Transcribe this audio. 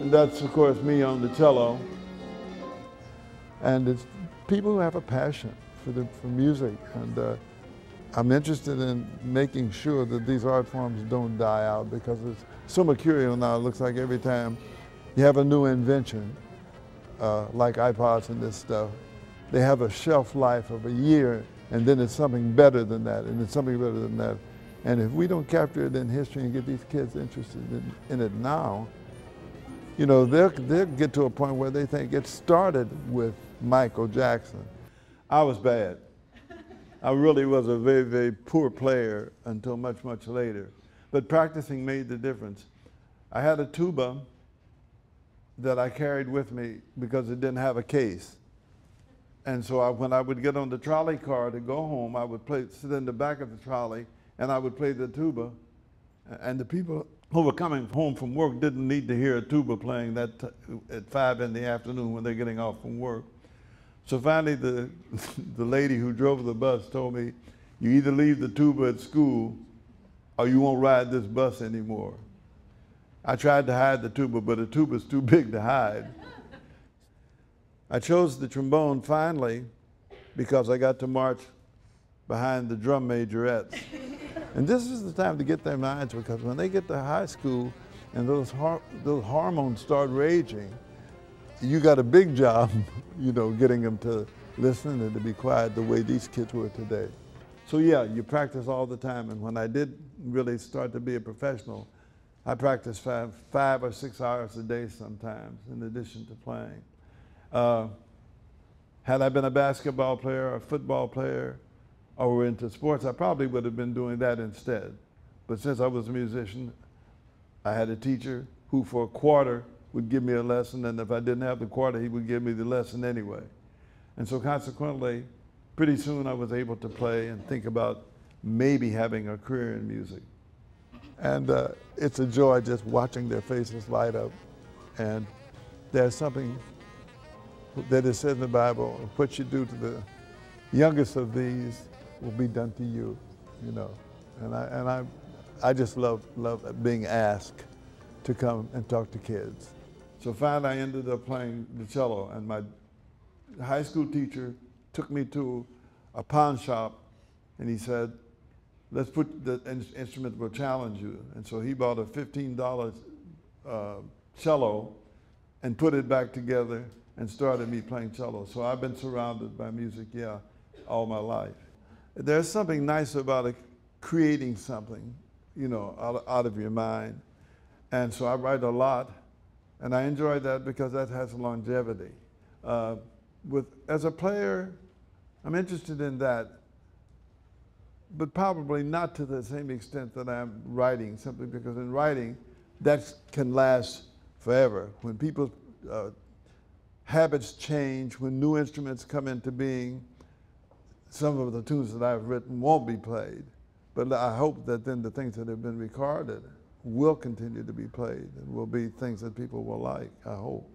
And that's, of course, me on the cello. And it's people who have a passion for music. And I'm interested in making sure that these art forms don't die out, because it's so mercurial now. It looks like every time you have a new invention, like iPods and this stuff, they have a shelf life of a year, and then it's something better than that, and it's something better than that. And if we don't capture it in history and get these kids interested in it now, you know, they'll get to a point where they think it started with Michael Jackson. I was bad. I really was a very, very poor player until much, much later. But practicing made the difference. I had a tuba that I carried with me because it didn't have a case. And so when I would get on the trolley car to go home, I would sit in the back of the trolley and I would play the tuba. And the people who were coming home from work didn't need to hear a tuba playing at 5 in the afternoon when they're getting off from work. So finally the lady who drove the bus told me, you either leave the tuba at school or you won't ride this bus anymore. I tried to hide the tuba, but the tuba's too big to hide. I chose the trombone finally because I got to march behind the drum majorettes. And this is the time to get their minds, because when they get to high school and those hormones start raging, you got a big job, you know, getting them to listen and to be quiet the way these kids were today. So yeah, you practice all the time. And when I did really start to be a professional, I practiced 5 or 6 hours a day sometimes, in addition to playing. Had I been a basketball player or a football player or were into sports, I probably would have been doing that instead. But since I was a musician, I had a teacher who for a quarter would give me a lesson, and if I didn't have the quarter, he would give me the lesson anyway. And so consequently, pretty soon I was able to play and think about maybe having a career in music. And it's a joy just watching their faces light up. And there's something that is said in the Bible, what you do to the youngest of these will be done to you, you know. And I just love being asked to come and talk to kids. So finally I ended up playing the cello, and my high school teacher took me to a pawn shop and he said, let's put the instrument will challenge you. And so he bought a $15 cello and put it back together and started me playing cello. So I've been surrounded by music, yeah, all my life. There's something nice about creating something, you know, out of your mind. And so I write a lot, and I enjoy that because that has longevity. As a player, I'm interested in that, but probably not to the same extent that I'm writing, simply because in writing, that can last forever. When people's habits change, when new instruments come into being, some of the tunes that I've written won't be played. But I hope that then the things that have been recorded will continue to be played and will be things that people will like, I hope.